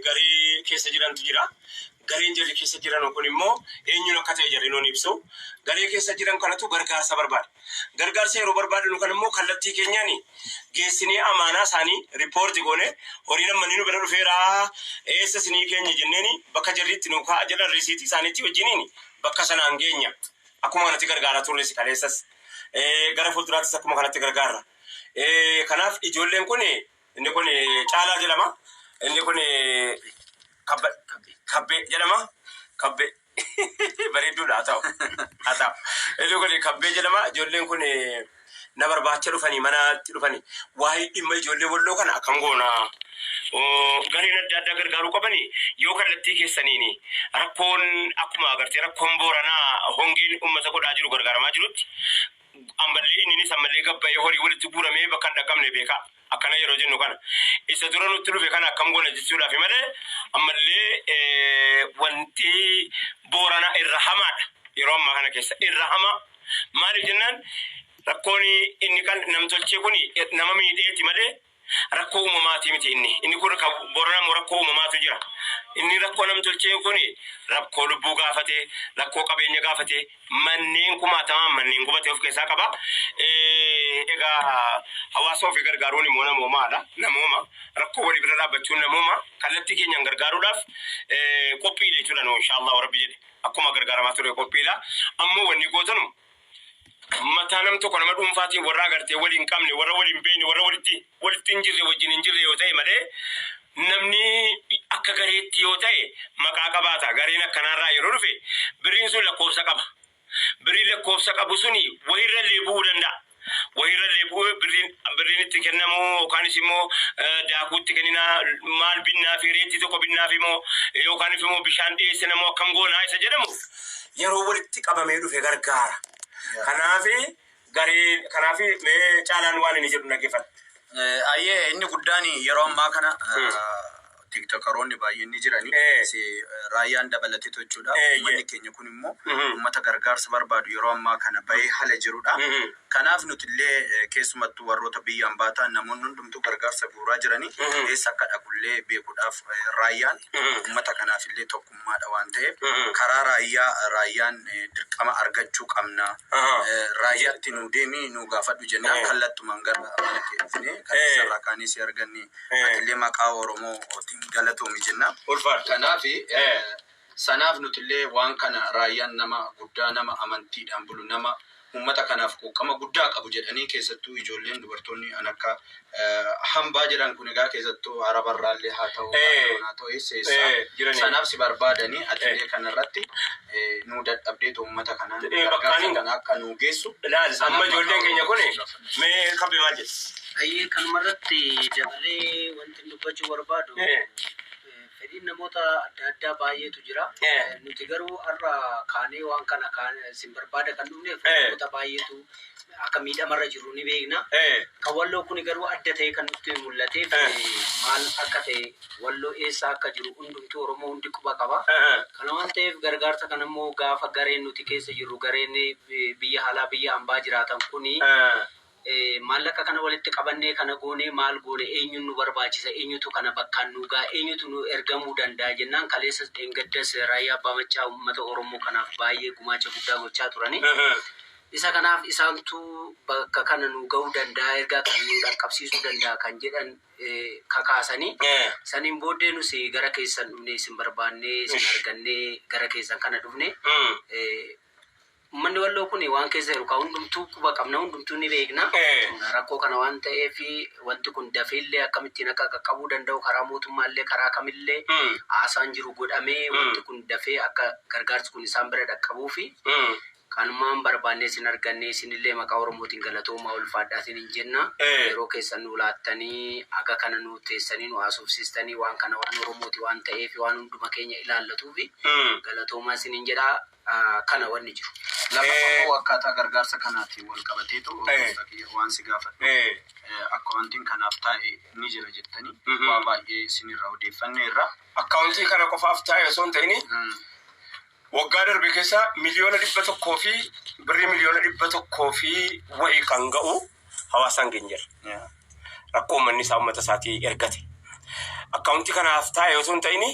garii keessa jirantu jira. Gariin jarri keessa jiran kun immoo eenyuun akka ta'e jarri nuun ibsu. Garii keessa jiran kanatu gargaarsa barbaada. Gargaarsa yeroo barbaadnu kan immoo kallattii keenyaan geessinee amaanaa isaanii riippoorti goone horii namni nu bira dhufeera eessa sinii keenya jenneeni bakka jarriitti nu ka'a jedhan risiitii isaaniitti wajjiniin bakka sanaan geenya. Akkuma kanatti gargaaraa turre si kaleessas gara fuulduraattis akkuma kanatti gargaarra. Kanaaf ijoolleen kun inni kun Caalaa jedhama. Inni kun Kabbee jedhama. Kabbee bareedduudha haa ta'u. Inni kun Kabbee jedhama. Ijoolleen kun na barbaacha dhufanii manatti dhufanii waa'ee dhimma ijoollee walloo kana akkam goona. Gareen adda addaa gargaaruu qabanii yoo kallattii keessaniini rakkoon akkuma agartee rakkoon Booranaa hongiin uummata godhaa jiru gargaaramaa jirutti ammallee inni sammallee gabbayee horii walitti guuramee bakka hin dhaqqabne beeka. Akkana yeroo jennu kana isa dura nutti dhufe kana akkam goona jechuudhaaf malee ammallee wanti Booranaa irra hamaadha. Yeroo ammaa kana keessa irra hamaa maaliif jennaan rakkoon inni kan namtolchee kun nama miidheeti malee rakkoo uumamaati miti inni kun Booranaa rakkoo uumamaatu jira. Inni rakkoo namtolchee kun rakkoo lubbuu gaafate rakkoo qabeenya gaafate manneen kumaatamaan manneen gubatee of keessaa qaba. Egaa hawaasa ofii gargaaruun immoo namoomaadha. Namooma rakkoo walii bira dhaabbachuun namooma kallattii keenyaan gargaaruudhaaf qophiidha jechuudha noo inshaallah rabbi jedhe akkuma gargaaramaa ture qophiidha. Ammoo wanni gootanu mataa nam tokko nama dhuunfaatiin warra agartee waliin qabne warra waliin beekne warra walitti hin jirre wajjin hin jirre yoo ta'e malee namni akka gareetti yoo ta'e maqaa qabaata. Gareen akkanaarraa yeroo dhufe biriin sun lakkoofsa qaba. Biriin lakkoofsa qabu suni wayirrallee bu'uu danda'a. Wayirrallee bu'uu biriin itti kennamu yookaanis immoo daakuutti kenninaa maal binnaa fi reetti tokko binnaa fi immoo yookaanis immoo bishaan dhiyeesse namoo akkam goonaa isa jedhamu yeroo walitti qabamee dhufe gargaara. Kanaafi mee Caalaan waan inni jedhu dhaggeeffadhu. Ayyee inni guddaan yeroo ammaa kana tiktokaroonni baay'een ni jirani. Raayyaan dabalatee jechuudha. Uummanni keenya kun immoo uummata gargaarsa barbaadu yeroo ammaa kana bahee haala jirudha. Kanaaf nuti illee keessumattuu warroota biyya ambaataa namoonni hundumtuu gargaarsa guuraa jiranii eessa akka dhaqullee beekuudhaaf raayyaan uummata kanaaf illee tokkummaadha waan ta'eef karaa raayyaan dirqama argachuu qabna. Raayyaatti nu deemii nu gaafadhu jennaan kallattumaan gara mana keenya kan isarraa kaanis arganne illee maqaa Oromoo galatoomi jenna. Kanaaf sanaaf nuti illee waan kana raayyaan nama guddaa nama amantiidhaan bulu nama uummata kanaaf quuqama guddaa qabu jedhanii keessattuu ijoolleen dubartoonni an akka hambaa jiran kun egaa keessattuu arabarraallee haa ta'u eessa sanaaf si barbaadanii atillee kanarratti nu dadhabdeetu uummata kanaan gargaarsa kana akka nu geessu. Amma ijoolleen keenya kun mee Kabbee maal jedhu? Ayyee kanumarratti dabalee wanti dubbachuu barbaadu fedhiin namoota adda addaa baay'eetu jira. Nuti garuu har'a kaanee waan kana sin barbaada kan dhufneef namoota baay'eetu akka miidhamarra jiru ni beekna. Kan walloo kun garuu adda ta'e kan nutti mul'ateef maal akka ta'e walloo eessa akka jiru hundumtuu Oromoo hundi quba qaba. Kana waan ta'eef gargaarsa kana immoo gaafa gareen nuti keessa jirru gareen biyya alaa biyya ambaa jiraatan kuni maallaqa kana walitti qabannee kana goone maal goone eenyuun nu barbaachisa eenyutu kana bakkaan nu gaa eenyutu nu ergamuu danda'a jennaan kaleessas dheengaddas raayyaa abbaa machaa uummata Oromoo kanaaf baay'ee gumaacha guddaa gochaa turani. Isa kanaaf isaantu bakka kana nu ga'uu danda'a ergaa kan nu dhaqqabsiisuu danda'a kan jedhan kakaasanii saniin booddee nus gara keessan dhufnee sin barbaannee sin argannee gara keessan kana dhufne. Manni walloo kun waan keessa jiru kan hundumtuu quba qabna hundumtuu ni beekna. Rakkoo kana waan ta'eef wanti kun dafeellee akkamittiin akka qaqqabuu danda'u karaa mootummaallee karaa kamillee haasaan jiru godhamee wanti kun dafee akka gargaarsi kun isaan bira dhaqqabuufi kanumaan barbaannee sin argannee isinillee maqaa Oromootiin galatoomaa ulfaadhaatiin hin jenna. Yeroo keessan nu laattanii aga kana nu teessanii nu haasofsiistanii waan kana waan Oromooti waan ta'eef waan hunduma keenya ilaallatuufi galatoomaa isin hin jedhaa. Kana wanni jiru. Lafa immoo akkaataa gargaarsa kanaatiin wal qabateetu waan si gaafadhu. Akka wantiin kanaaf taa'e ni jira jettanii waa baay'ee isinirraa odeeffannee irra. Akkaawuntii kana qofaaf taa'e osoo hin ta'ini waggaa darbe keessa miliyoona 100 fi birrii miliyoona 100 fi wayii kan ga'u hawaasaan keenya jira. Rakkoo uummanni isaa uummata isaatii ergate. akkaawuntii kanaaf taa'e osoo hin ta'ini